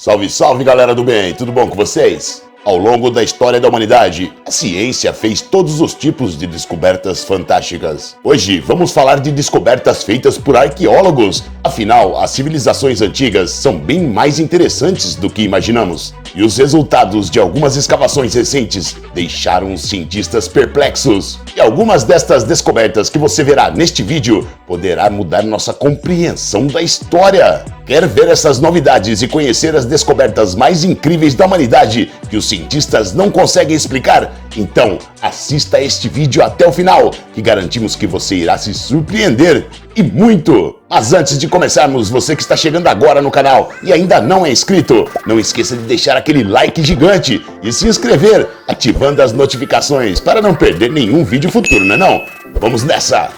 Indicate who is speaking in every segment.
Speaker 1: Salve, salve galera do bem, tudo bom com vocês? Ao longo da história da humanidade, a ciência fez todos os tipos de descobertas fantásticas. Hoje vamos falar de descobertas feitas por arqueólogos. Afinal, as civilizações antigas são bem mais interessantes do que imaginamos. E os resultados de algumas escavações recentes deixaram os cientistas perplexos. E algumas destas descobertas que você verá neste vídeo poderá mudar nossa compreensão da história. Quer ver essas novidades e conhecer as descobertas mais incríveis da humanidade que os cientistas não conseguem explicar? Então, assista este vídeo até o final, que garantimos que você irá se surpreender e muito! Mas antes de começarmos, você que está chegando agora no canal e ainda não é inscrito, não esqueça de deixar aquele like gigante e se inscrever, ativando as notificações para não perder nenhum vídeo futuro, não é não? Vamos nessa!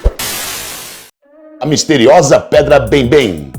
Speaker 1: A misteriosa Pedra Bem-Bem.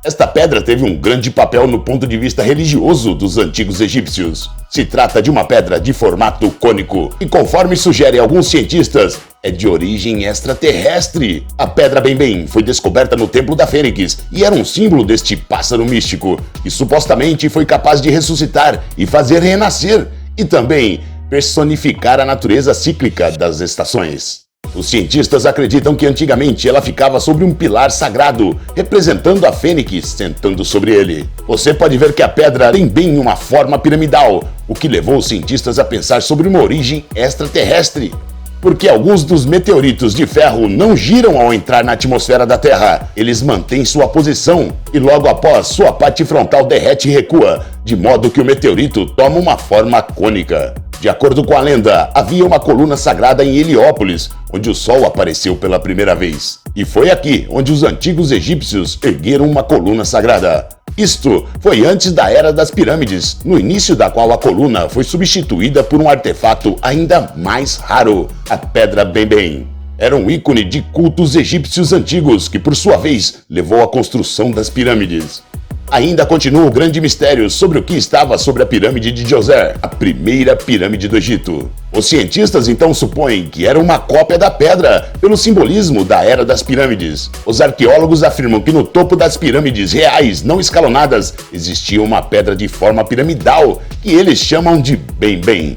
Speaker 1: Esta pedra teve um grande papel no ponto de vista religioso dos antigos egípcios. Se trata de uma pedra de formato cônico e, conforme sugerem alguns cientistas, é de origem extraterrestre. A Pedra Bem-Bem foi descoberta no Templo da Fênix e era um símbolo deste pássaro místico, que supostamente foi capaz de ressuscitar e fazer renascer, e também personificar a natureza cíclica das estações. Os cientistas acreditam que antigamente ela ficava sobre um pilar sagrado, representando a fênix sentando sobre ele. Você pode ver que a pedra tem bem uma forma piramidal, o que levou os cientistas a pensar sobre uma origem extraterrestre. Porque alguns dos meteoritos de ferro não giram ao entrar na atmosfera da Terra, eles mantêm sua posição e logo após sua parte frontal derrete e recua, de modo que o meteorito toma uma forma cônica. De acordo com a lenda, havia uma coluna sagrada em Heliópolis, onde o Sol apareceu pela primeira vez. E foi aqui onde os antigos egípcios ergueram uma coluna sagrada. Isto foi antes da Era das Pirâmides, no início da qual a coluna foi substituída por um artefato ainda mais raro, a Pedra Bem-Bem. Era um ícone de cultos egípcios antigos que, por sua vez, levou à construção das pirâmides. Ainda continua o grande mistério sobre o que estava sobre a pirâmide de Djoser, a primeira pirâmide do Egito. Os cientistas então supõem que era uma cópia da pedra, pelo simbolismo da Era das Pirâmides. Os arqueólogos afirmam que no topo das pirâmides reais não escalonadas existia uma pedra de forma piramidal, que eles chamam de Bem-Bem.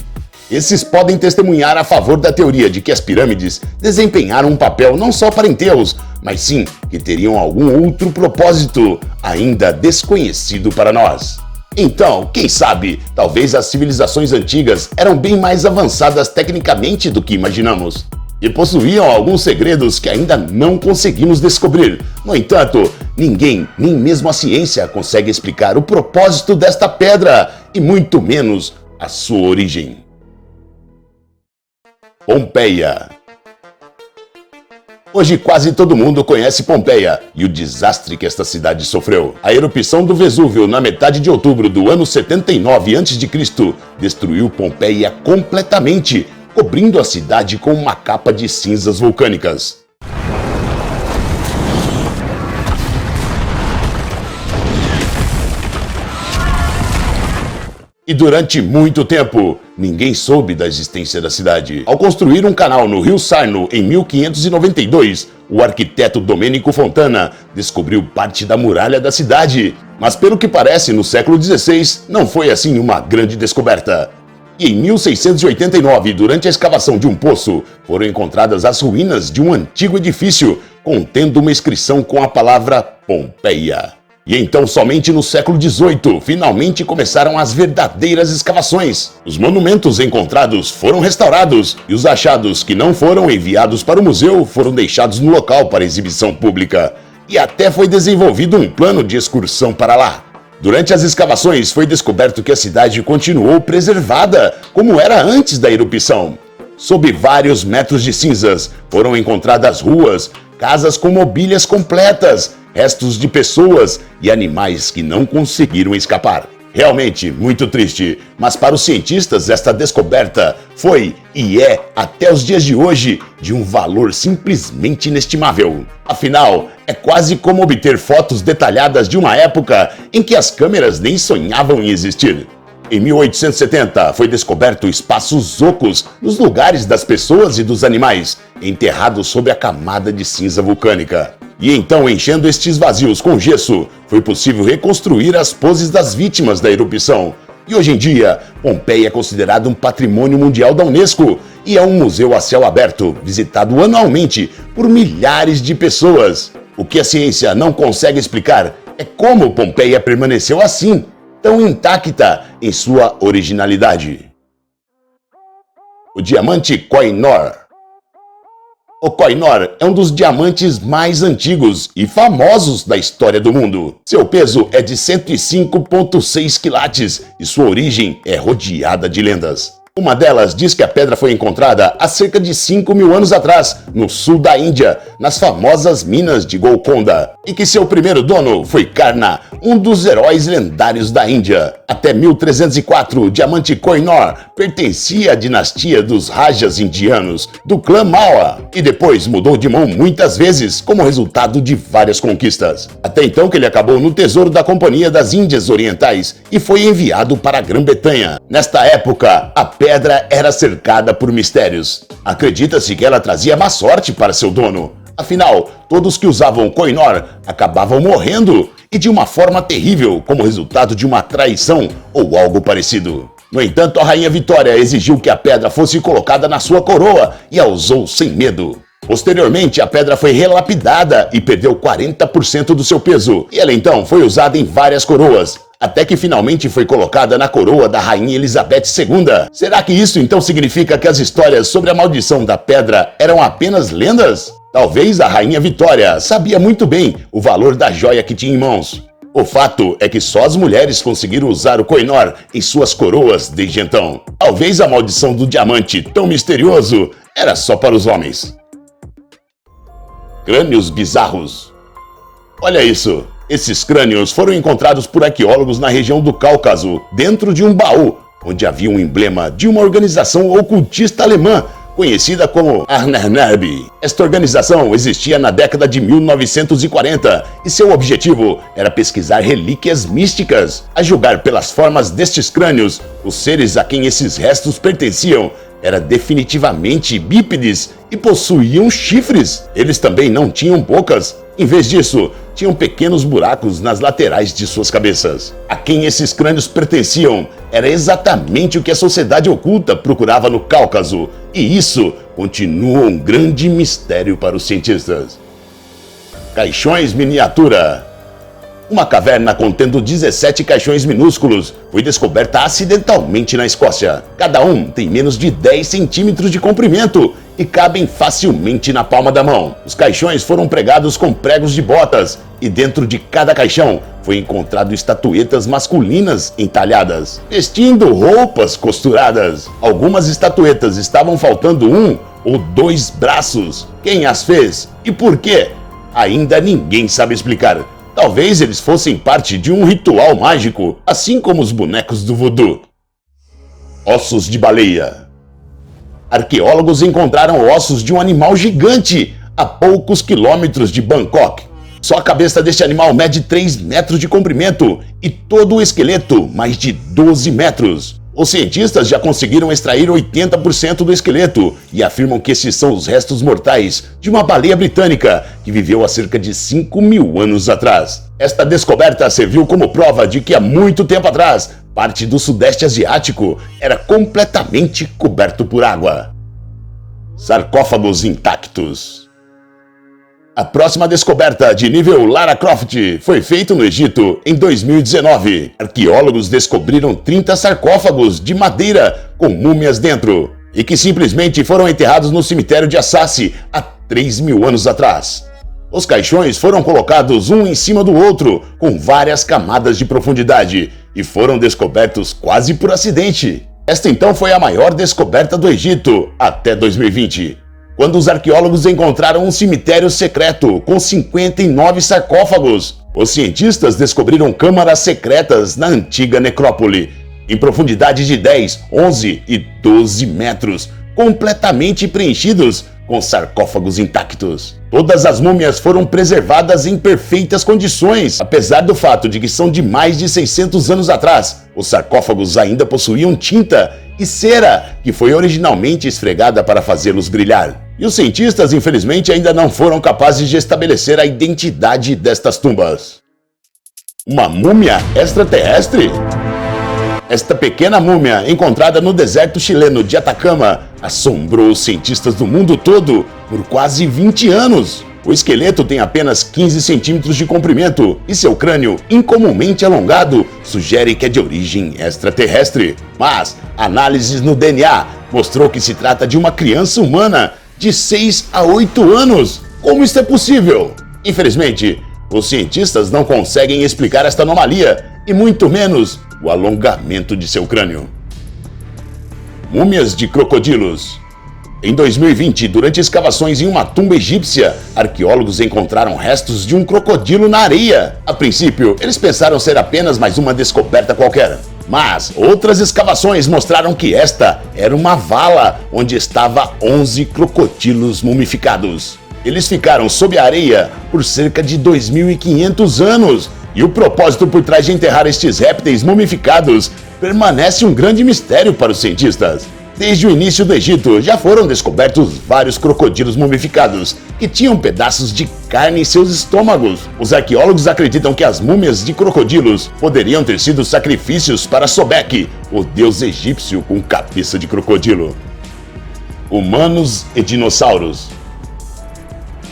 Speaker 1: Esses podem testemunhar a favor da teoria de que as pirâmides desempenharam um papel não só para enterros, mas sim que teriam algum outro propósito ainda desconhecido para nós. Então, quem sabe, talvez as civilizações antigas eram bem mais avançadas tecnicamente do que imaginamos e possuíam alguns segredos que ainda não conseguimos descobrir. No entanto, ninguém, nem mesmo a ciência, consegue explicar o propósito desta pedra e muito menos a sua origem. Pompeia. Hoje quase todo mundo conhece Pompeia e o desastre que esta cidade sofreu. A erupção do Vesúvio na metade de outubro do ano 79 a.C. destruiu Pompeia completamente, cobrindo a cidade com uma capa de cinzas vulcânicas. E durante muito tempo, ninguém soube da existência da cidade. Ao construir um canal no rio Sarno em 1592, o arquiteto Domenico Fontana descobriu parte da muralha da cidade. Mas pelo que parece, no século XVI, não foi assim uma grande descoberta. E em 1689, durante a escavação de um poço, foram encontradas as ruínas de um antigo edifício, contendo uma inscrição com a palavra Pompeia. E então, somente no século XVIII, finalmente começaram as verdadeiras escavações. Os monumentos encontrados foram restaurados e os achados que não foram enviados para o museu foram deixados no local para exibição pública. E até foi desenvolvido um plano de excursão para lá. Durante as escavações, foi descoberto que a cidade continuou preservada, como era antes da erupção. Sob vários metros de cinzas, foram encontradas ruas, casas com mobílias completas, restos de pessoas e animais que não conseguiram escapar. Realmente muito triste, mas para os cientistas esta descoberta foi e é, até os dias de hoje, de um valor simplesmente inestimável. Afinal, é quase como obter fotos detalhadas de uma época em que as câmeras nem sonhavam em existir. Em 1870, foi descoberto espaços ocos nos lugares das pessoas e dos animais, enterrados sob a camada de cinza vulcânica. E então, enchendo estes vazios com gesso, foi possível reconstruir as poses das vítimas da erupção. E hoje em dia, Pompeia é considerado um patrimônio mundial da Unesco e é um museu a céu aberto, visitado anualmente por milhares de pessoas. O que a ciência não consegue explicar é como Pompeia permaneceu assim, tão intacta em sua originalidade. O diamante Koh-i-Noor. O Koh-i-Noor é um dos diamantes mais antigos e famosos da história do mundo. Seu peso é de 105,6 quilates e sua origem é rodeada de lendas. Uma delas diz que a pedra foi encontrada há cerca de 5.000 anos atrás, no sul da Índia, nas famosas minas de Golconda, e que seu primeiro dono foi Karna, um dos heróis lendários da Índia. Até 1304, o diamante Koh-i-Noor pertencia à dinastia dos Rajas indianos, do clã Maurya, e depois mudou de mão muitas vezes como resultado de várias conquistas. Até então que ele acabou no tesouro da Companhia das Índias Orientais e foi enviado para a Grã-Bretanha. Nesta época, a pedra era cercada por mistérios. Acredita-se que ela trazia má sorte para seu dono. Afinal, todos que usavam Koh-i-Noor acabavam morrendo e de uma forma terrível, como resultado de uma traição ou algo parecido. No entanto, a rainha Vitória exigiu que a pedra fosse colocada na sua coroa e a usou sem medo. Posteriormente, a pedra foi relapidada e perdeu 40% do seu peso, e ela então foi usada em várias coroas, até que finalmente foi colocada na coroa da Rainha Elizabeth II. Será que isso então significa que as histórias sobre a maldição da pedra eram apenas lendas? Talvez a Rainha Vitória sabia muito bem o valor da joia que tinha em mãos. O fato é que só as mulheres conseguiram usar o Koh-i-Noor em suas coroas desde então. Talvez a maldição do diamante tão misterioso era só para os homens. Crânios bizarros. Olha isso! Esses crânios foram encontrados por arqueólogos na região do Cáucaso, dentro de um baú, onde havia um emblema de uma organização ocultista alemã, conhecida como Ahnenerbe. Esta organização existia na década de 1940 e seu objetivo era pesquisar relíquias místicas. A julgar pelas formas destes crânios, os seres a quem esses restos pertenciam eram definitivamente bípedes e possuíam chifres. Eles também não tinham bocas. Em vez disso, tinham pequenos buracos nas laterais de suas cabeças. A quem esses crânios pertenciam era exatamente o que a sociedade oculta procurava no Cáucaso, e isso continua um grande mistério para os cientistas. Caixões miniatura. Uma caverna contendo 17 caixões minúsculos foi descoberta acidentalmente na Escócia. Cada um tem menos de 10 centímetros de comprimento e cabem facilmente na palma da mão. Os caixões foram pregados com pregos de botas e dentro de cada caixão foi encontrado estatuetas masculinas entalhadas, vestindo roupas costuradas. Algumas estatuetas estavam faltando um ou dois braços. Quem as fez e por quê? Ainda ninguém sabe explicar. Talvez eles fossem parte de um ritual mágico, assim como os bonecos do voodoo. Ossos de baleia. Arqueólogos encontraram ossos de um animal gigante a poucos quilômetros de Bangkok. Só a cabeça deste animal mede 3 metros de comprimento e todo o esqueleto mais de 12 metros. Os cientistas já conseguiram extrair 80% do esqueleto e afirmam que esses são os restos mortais de uma baleia britânica que viveu há cerca de 5.000 anos atrás. Esta descoberta serviu como prova de que há muito tempo atrás, parte do Sudeste Asiático era completamente coberto por água. Sarcófagos intactos. A próxima descoberta de nível Lara Croft foi feita no Egito em 2019. Arqueólogos descobriram 30 sarcófagos de madeira com múmias dentro e que simplesmente foram enterrados no cemitério de Assasi há 3.000 anos atrás. Os caixões foram colocados um em cima do outro com várias camadas de profundidade e foram descobertos quase por acidente. Esta então foi a maior descoberta do Egito até 2020. Quando os arqueólogos encontraram um cemitério secreto com 59 sarcófagos. Os cientistas descobriram câmaras secretas na antiga necrópole, em profundidade de 10, 11 e 12 metros, completamente preenchidos com sarcófagos intactos. Todas as múmias foram preservadas em perfeitas condições, apesar do fato de que são de mais de 600 anos atrás. Os sarcófagos ainda possuíam tinta e cera, que foi originalmente esfregada para fazê-los brilhar. E os cientistas, infelizmente, ainda não foram capazes de estabelecer a identidade destas tumbas. Uma múmia extraterrestre? Esta pequena múmia, encontrada no deserto chileno de Atacama, assombrou os cientistas do mundo todo por quase 20 anos. O esqueleto tem apenas 15 centímetros de comprimento e seu crânio, incomumente alongado, sugere que é de origem extraterrestre. Mas análises no DNA mostrou que se trata de uma criança humana de 6 a 8 anos. Como isso é possível? Infelizmente, os cientistas não conseguem explicar esta anomalia e muito menos o alongamento de seu crânio. Múmias de crocodilos. Em 2020, durante escavações em uma tumba egípcia, arqueólogos encontraram restos de um crocodilo na areia. A princípio, eles pensaram ser apenas mais uma descoberta qualquer. Mas outras escavações mostraram que esta era uma vala onde estava 11 crocodilos mumificados. Eles ficaram sob a areia por cerca de 2.500 anos. E o propósito por trás de enterrar estes répteis mumificados permanece um grande mistério para os cientistas. Desde o início do Egito, já foram descobertos vários crocodilos mumificados que tinham pedaços de carne em seus estômagos. Os arqueólogos acreditam que as múmias de crocodilos poderiam ter sido sacrifícios para Sobek, o deus egípcio com cabeça de crocodilo. Humanos e dinossauros.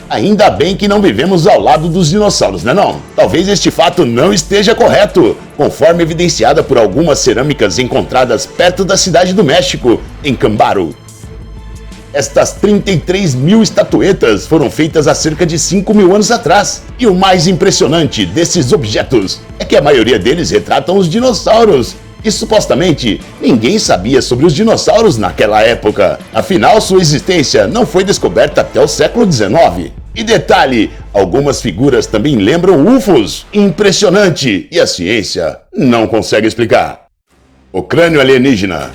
Speaker 1: Ainda bem que não vivemos ao lado dos dinossauros, né não? Talvez este fato não esteja correto, conforme evidenciada por algumas cerâmicas encontradas perto da cidade do México, em Cambaru. Estas 33 mil estatuetas foram feitas há cerca de 5 mil anos atrás. E o mais impressionante desses objetos é que a maioria deles retratam os dinossauros. E supostamente ninguém sabia sobre os dinossauros naquela época. Afinal, sua existência não foi descoberta até o século XIX. E detalhe, algumas figuras também lembram UFOs. Impressionante! E a ciência não consegue explicar. O crânio alienígena.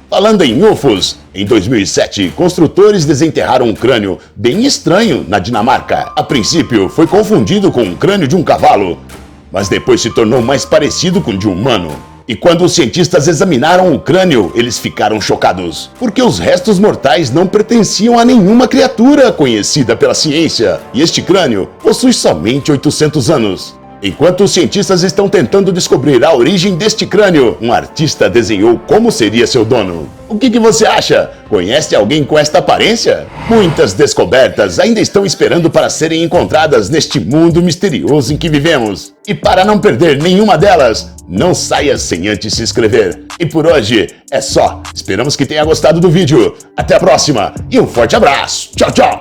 Speaker 1: Falando em UFOs, em 2007, construtores desenterraram um crânio bem estranho na Dinamarca. A princípio, foi confundido com um crânio de um cavalo, mas depois se tornou mais parecido com o de um humano. E quando os cientistas examinaram o crânio, eles ficaram chocados, porque os restos mortais não pertenciam a nenhuma criatura conhecida pela ciência, e este crânio possui somente 800 anos. Enquanto os cientistas estão tentando descobrir a origem deste crânio, um artista desenhou como seria seu dono. O que você acha? Conhece alguém com esta aparência? Muitas descobertas ainda estão esperando para serem encontradas neste mundo misterioso em que vivemos. E para não perder nenhuma delas, não saia sem antes se inscrever. E por hoje é só. Esperamos que tenha gostado do vídeo. Até a próxima e um forte abraço. Tchau, tchau!